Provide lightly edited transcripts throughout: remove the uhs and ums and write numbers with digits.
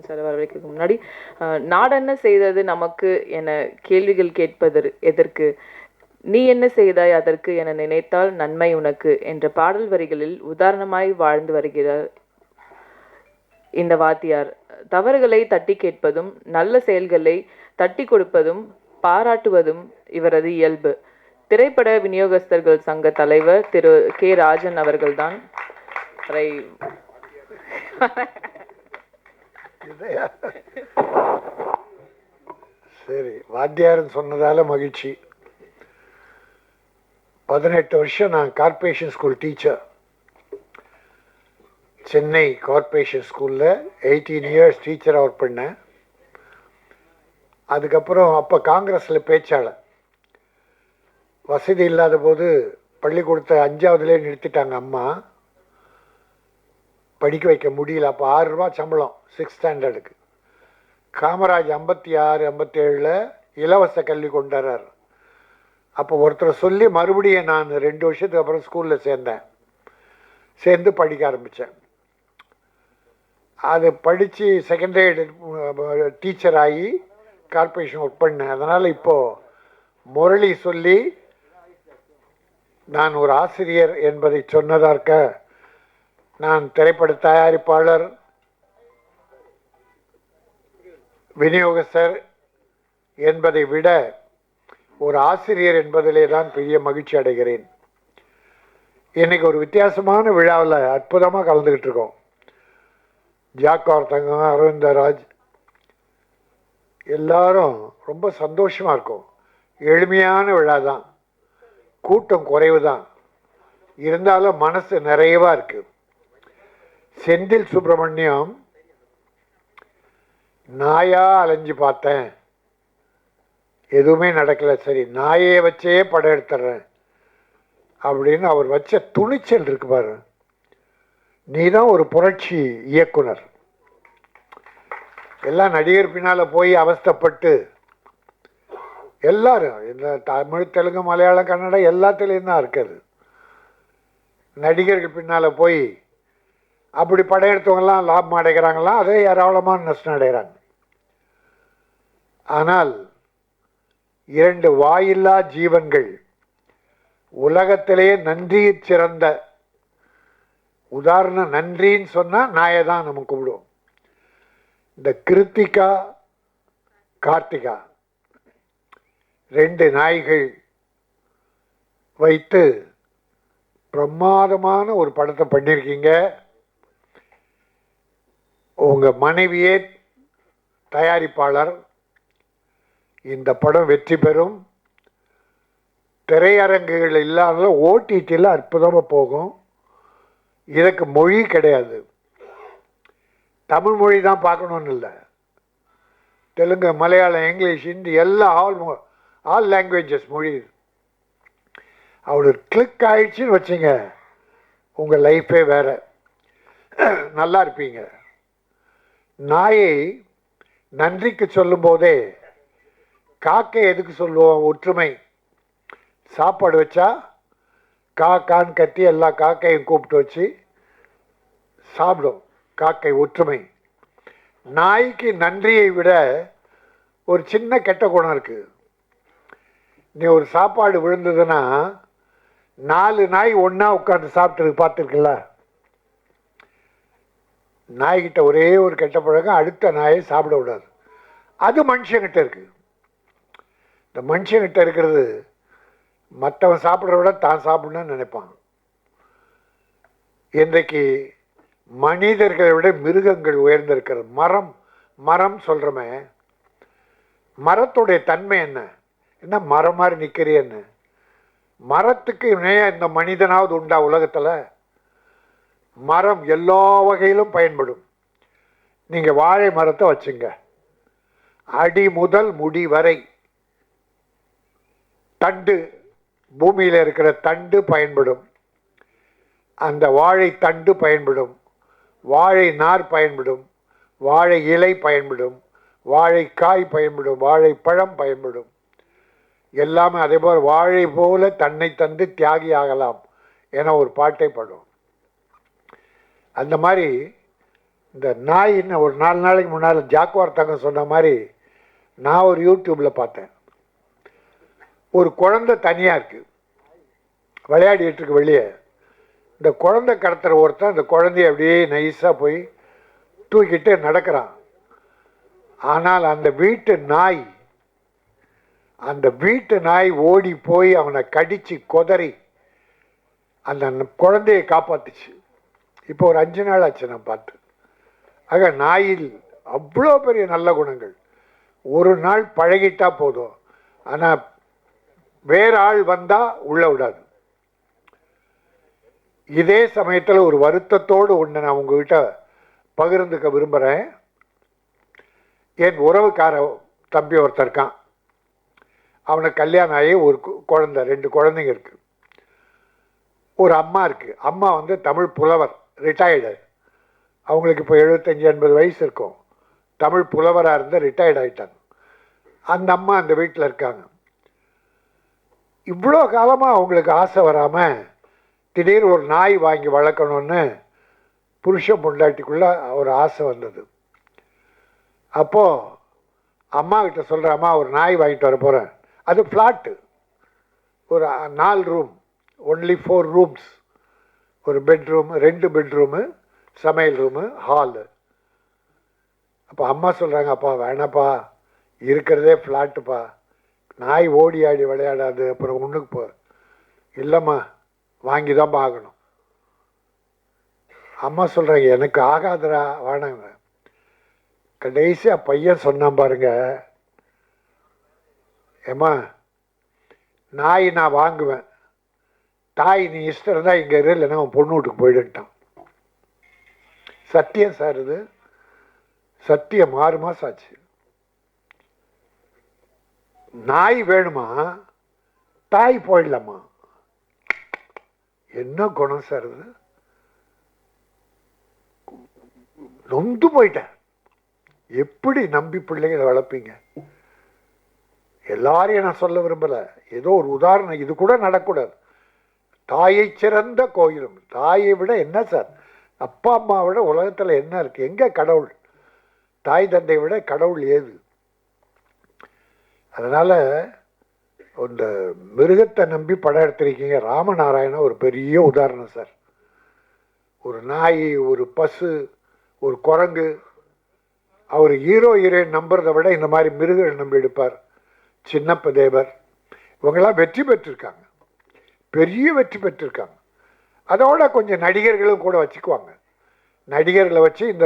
Sir வரவேற்கிறதுக்கு முன்னாடி நாடென்ன செய்தது நமக்கு என கேள்விகள் கேட்பது எதற்கு, நீ என்ன செய்தாய் அதற்கு என நினைத்தால் நன்மை உனக்கு என்ற பாடல் வரிகளில் உதாரணமாய் வாழ்ந்து வருகிறார் இந்த வாத்தியார். தவறுகளை தட்டி கேட்பதும் நல்ல செயல்களை தட்டி கொடுப்பதும் பாராட்டுவதும் இவரது இயல்பு. திரைப்பட விநியோகஸ்தர்கள் சங்க தலைவர் திரு கே ராஜன் அவர்கள்தான் சரி, வாத்தியார்னு சொன்னதால மகிழ்ச்சி. 18 வருஷம் நான் corporation school teacher. Chennai corporation ஸ்கூலில் 18 இயர்ஸ் டீச்சராக ஒர்க் பண்ணேன். அதுக்கப்புறம் அப்போ காங்கிரஸில் பேச்சாளர். வசதி இல்லாத போது பள்ளிக்கூடத்தை 5ஆவதுலேயே நிறுத்திட்டாங்க அம்மா. படிக்க வைக்க முடியல. அப்போ 6 ரூபா சம்பளம் 6th ஸ்டாண்டர்டுக்கு. காமராஜ் 56, 57 இலவச கல்வி கொண்டாடுறார். அப்போ ஒருத்தர் சொல்லி மறுபடியும் நான் 2 வருஷத்துக்கு அப்புறம் ஸ்கூலில் சேர்ந்து படிக்க ஆரம்பித்தேன். அது படித்து செகண்டரி டீச்சர் ஆகி கார்ப்பரேஷன் ஒர்க் பண்ணேன். அதனால் இப்போது முரளி சொல்லி நான் ஒரு ஆசிரியர் என்பதை சொன்னதற்க நான் திரைப்பட தயாரிப்பாளர், விநியோகஸ்தர் என்பதை விட ஒரு ஆசிரியர் என்பதிலே தான் பெரிய மகிழ்ச்சி அடைகிறேன். இன்றைக்கி ஒரு வித்தியாசமான விழாவில் அற்புதமாக கலந்துக்கிட்டு இருக்கோம். ஜாக்கார் தங்கம், அரவிந்தராஜ் எல்லாரும் ரொம்ப சந்தோஷமாக இருக்கும். எளிமையான விழா தான், கூட்டம் குறைவு தான், இருந்தாலும் மனசு நிறைவாக இருக்குது. செந்தில் சுப்பிரமணியம் நாயா அலைஞ்சு பார்த்தேன், எதுவுமே நடக்கலை, சரி நாயை வச்சே படம் எடுத்துடுறேன் அப்படின்னு அவர் வச்ச துணிச்சல் இருக்கு பாரு. நீ தான் ஒரு புரட்சி இயக்குனர். எல்லாம் நடிகர் பின்னால் போய் அவஸ்தைப்பட்டு எல்லாரும் இந்த தமிழ், தெலுங்கு, மலையாளம், கன்னடம் எல்லாத்துலேயும் தான் இருக்குது. நடிகர்கள் பின்னால் போய் அப்படி படம் எடுத்தவங்கலாம் லாபம் அடைகிறாங்களாம், அதே ஏராளமான நஷ்டம் அடைகிறாங்க. ஆனால் 2 வாயில்லா ஜீவன்கள் உலகத்திலேயே நன்றி சிறந்த உதாரணம். நன்றின்னு சொன்னால் நாயை தான் நம்ம கூப்பிடுவோம். இந்த கிருத்திகா, கார்த்திகா 2 நாய்கள் வைத்து பிரமாதமான ஒரு படத்தை பண்ணியிருக்கீங்க. உங்கள் மனைவியே தயாரிப்பாளர். இந்த படம் வெற்றி பெறும். திரையரங்குகள் இல்லாத ஓடிடியில் அற்புதமாக போகும். இதுக்கு மொழி கிடையாது. தமிழ் மொழி தான் பார்க்கணுன்னு இல்லை, தெலுங்கு, மலையாளம், இங்கிலீஷ், ஹிந்தி எல்லாம் ஆல் லாங்குவேஜஸ் மொழி. அவளுக்கு கிளிக் ஆயிடுச்சுன்னு வச்சுங்க, உங்கள் லைஃபே வேறு, நல்லா இருப்பீங்க. நாயை நன்றிக்கு சொல்லும்போதே காக்கை எதுக்கு சொல்லுவோம்? ஒற்றுமை. சாப்பாடு வச்சா காக்கான்னு கத்தி எல்லா காக்கையும் கூப்பிட்டு வச்சு சாப்பிடும். காக்கை ஒற்றுமை. நாய்க்கு நன்றியை விட ஒரு சின்ன கெட்ட குணம் இருக்குது. நீ ஒரு சாப்பாடு விழுந்ததுன்னா 4 நாய் ஒன்றா உட்காந்து சாப்பிட்டு பார்த்துருக்குல்ல. நாய்கிட்ட ஒரே ஒரு கெட்ட பழக்கம், அடுத்த நாயை சாப்பிட விடாது. அது மனுஷங்கிட்ட இருக்குது. இந்த மனுஷங்கிட்ட இருக்கிறது மற்றவன் சாப்பிட்றத விட தான் சாப்பிடணும்னு நினைப்பான். இன்றைக்கு மனிதர்களை விட மிருகங்கள் உயர்ந்திருக்கிறது. மரம் சொல்கிறோமே, மரத்துடைய தன்மை என்ன? என்ன மரம் மாதிரி நிற்கிறியன்னு. மரத்துக்கு இணையாக இந்த மனிதனாவது உண்டா உலகத்தில்? மரம் எல்லா வகையிலும் பயன்படும். நீங்கள் வாழை மரத்தை வச்சுங்க, அடி முதல் முடி வரை தண்டு, பூமியில் இருக்கிற தண்டு பயன்படும். அந்த வாழை தண்டு பயன்படும், வாழை நார் பயன்படும், வாழை இலை பயன்படும், வாழைக்காய் பயன்படும், வாழைப்பழம் பயன்படும். எல்லாமே அதே போல் வாழை போல தன்னை தந்து தியாகி ஆகலாம் என ஒரு பாட்டை பாடும். அந்த மாதிரி இந்த நாயின்னு ஒரு 4 நாளைக்கு முன்னால் ஜாக்குவார் தங்கம் சொன்ன மாதிரி நான் ஒரு யூடியூப்பில் பார்த்தேன். ஒரு குழந்தை தனியாக இருக்குது, விளையாடிட்டு இருக்கு வெளியே. இந்த குழந்தை கடத்துகிற ஒருத்தன் அந்த குழந்தைய அப்படியே நைஸாக போய் தூக்கிட்டு நடக்கிறான். ஆனால் அந்த வீட்டு நாய் ஓடி போய் அவனை கடித்து கொதறி அந்த குழந்தையை காப்பாத்துச்சு. இப்போ ஒரு 5 நாள் ஆச்சு நான் பார்த்து. ஆக நாயில் அவ்வளோ பெரிய நல்ல குணங்கள். ஒரு நாள் பழகிட்டா போதும், ஆனால் வேற ஆள் வந்தால் உள்ள விடாது. இதே சமயத்தில் ஒரு வருத்தத்தோடு ஒன்று நான் உங்ககிட்ட பகிர்ந்துக்க விரும்புகிறேன். என் உறவுக்கார தம்பி ஒருத்தர் இருக்கான். அவனுக்கு கல்யாணம் ஆகி ஒரு குழந்தை, 2 குழந்தைங்க இருக்கு. ஒரு அம்மா இருக்கு. அம்மா வந்து தமிழ் புலவர், ரிட்டையர்டு. அவங்களுக்கு இப்போ 75-80 வயசு இருக்கும். தமிழ் புலவராக இருந்து ரிட்டையர்ட் ஆகிட்டாங்க. அந்த அம்மா அந்த வீட்டில் இருக்காங்க. இவ்வளோ காலமாக அவங்களுக்கு ஆசை வராமல் திடீர் ஒரு நாய் வாங்கி வளர்க்கணும்னு புருஷன் பொண்டாட்டிக்குள்ளே ஒரு ஆசை வந்தது. அப்போது அம்மா கிட்ட சொல்கிற, அம்மா ஒரு நாய் வாங்கிட்டு வர போகிறேன். அது ஃப்ளாட்டு, ஒரு 4 ரூம், ஒன்லி 4 ரூம்ஸ். ஒரு பெட்ரூமு, 2 பெட்ரூமு, சமையல் ரூமு, ஹாலு. அப்போ அம்மா சொல்கிறாங்க, அப்பா வேணாப்பா, இருக்கிறதே ஃப்ளாட்டுப்பா, நாய் ஓடி ஆடி விளையாடாது, அப்புறம் ஒன்றுக்கு போ. இல்லைம்மா, வாங்கி தான் ஆகணும். அம்மா சொல்கிறாங்க, எனக்கு ஆகாதுடா, வேணாங்க. கடைசியாக பையன் சொன்னான் பாருங்க, ஏம்மா நாய் நான் வாங்குவேன், தாய் நீ இஷ்டம் இருந்தால் இங்கே இரு, இல்லைன்னா அவன் பொண்ணு வீட்டுக்கு போயிடுன்ட்டான். சத்தியம் சார், இது சத்தியம். 6 மாதம் ஆச்சு. நாய் வேணுமா, தாய் போயிடலாமா? என்ன குணம் சார் இது? நொந்து போயிட்டேன். எப்படி நம்பி பிள்ளைகளை வளர்ப்பீங்க? எல்லாரையும் நான் சொல்ல விரும்பலை, ஏதோ ஒரு உதாரணம். இது கூட நடக்கூடாது. தாயை சிறந்த கோயிலும். தாயை விட என்ன சார், அப்பா அம்மா விட உலகத்தில் என்ன இருக்குது? எங்கே கடவுள்? தாய் தந்தை விட கடவுள் ஏது? அதனால் இந்த மிருகத்தை நம்பி படம் எடுத்திருக்கீங்க. ராமநாராயணன் ஒரு பெரிய உதாரணம் சார். ஒரு நாய், ஒரு பசு, ஒரு குரங்கு. அவர் ஹீரோ ஹீரோயின் நம்புறதை விட இந்த மாதிரி மிருகங்கள் நம்பி எடுப்பார். சின்னப்ப தேவர், இவங்கெல்லாம் வெற்றி பெற்றிருக்காங்க, பெரிய வெற்றி பெற்றிருக்காங்க. அதோட கொஞ்சம் நடிகர்களும் கூட வச்சுக்குவாங்க. நடிகர்களை வச்சு இந்த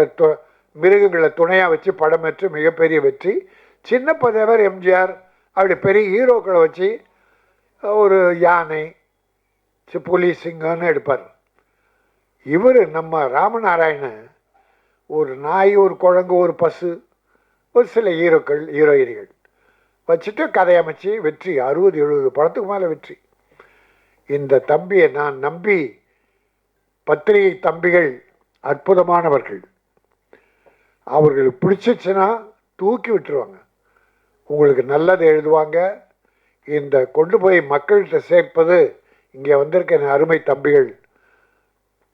மிருகங்களை துணையாக வச்சு படம் பெற்று மிகப்பெரிய வெற்றி. சின்னப்ப தேவர், எம்ஜிஆர் அப்படி பெரிய ஹீரோக்களை வச்சு ஒரு யானை, புலி, சிங்கம்னு எடுப்பார். இவர் நம்ம ராமநாராயணன் ஒரு நாய், ஒரு குழங்கு, ஒரு பசு, ஒரு சில ஹீரோக்கள், ஹீரோயினிகள் வச்சுட்டு கதையமைச்சு வெற்றி. 60-70 படத்துக்கு மேலே வெற்றி. இந்த தம்பியை நான் நம்பி, பத்திரிகை தம்பிகள் அற்புதமானவர்கள். அவர்களுக்கு பிடிச்சிச்சுன்னா தூக்கி விட்டுருவாங்க, உங்களுக்கு நல்லது எழுதுவாங்க. இந்த கொண்டு போய் மக்கள்கிட்ட சேர்ப்பது இங்கே வந்திருக்க அருமை தம்பிகள்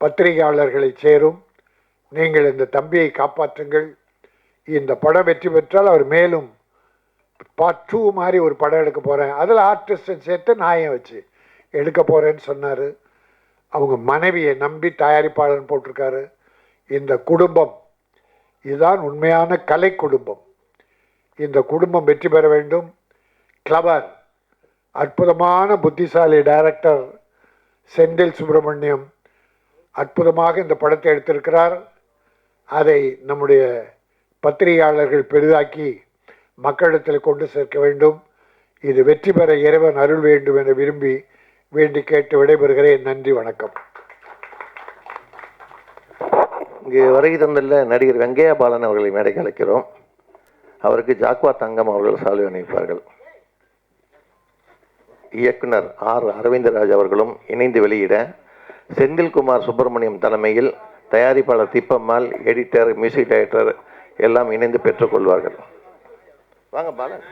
பத்திரிகையாளர்களை சேரும். நீங்கள் இந்த தம்பியை காப்பாற்றுங்கள். இந்த படம் வெற்றி பெற்றால் அவர் மேலும் பார்ட் 2 மாதிரி ஒரு படம் எடுக்க போகிறேன், அதில் ஆர்டிஸ்டை சேர்த்து நாயை வச்சு எடுக்க போகிறேன்னு சொன்னார். அவங்க மனைவியை நம்பி தயாரிப்பாளர் போட்டிருக்காரு. இந்த குடும்பம் இதுதான் உண்மையான கலை குடும்பம். இந்த குடும்பம் வெற்றி பெற வேண்டும். கிளவர், அற்புதமான புத்திசாலி டைரக்டர் செந்தில் சுப்பிரமணியம் அற்புதமாக இந்த படத்தை எடுத்திருக்கிறார். அதை நம்முடைய பத்திரிகையாளர்கள் பெரிதாக்கி மக்களிடத்தில் கொண்டு சேர்க்க வேண்டும். இது வெற்றி பெற இறைவன் அருள் வேண்டும் என விரும்பி வேண்டி கேட்டு விடைபெறுகிறேன். நன்றி, வணக்கம். இங்கு வருகை தந்துள்ள நடிகர் வெங்கையா பாலன் அவர்களை மேடைக்கு அழைக்கிறோம். அவருக்கு ஜாக்வார் தங்கம் அவர்கள் சால்வை அணிவிப்பார்கள். இயக்குனர் ஆர் அரவிந்தராஜ் அவர்களும் இணைந்து வெளியிட செந்தில்குமார் சுப்பிரமணியம் தலைமையில் தயாரிப்பாளர் திப்பம்மாள், எடிட்டர், மியூசிக் டைரக்டர் எல்லாம் இணைந்து பெற்றுக்கொள்வார்கள். வாங்க பாலன்.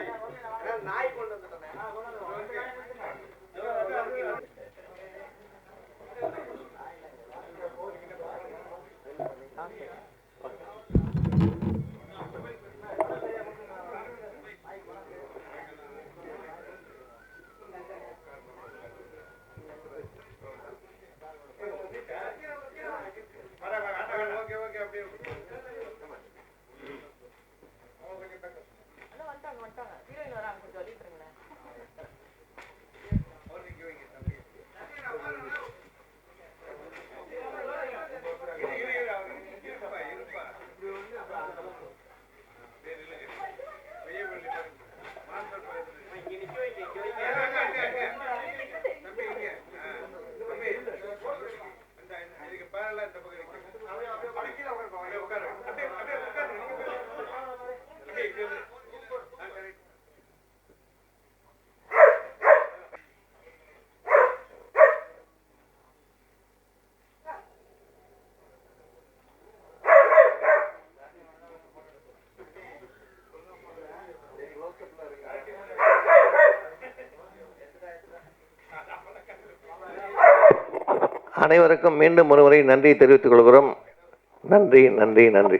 அனைவருக்கும் மீண்டும் ஒருமுறை நன்றி தெரிவித்துக் கொள்கிறோம். நன்றி நன்றி நன்றி.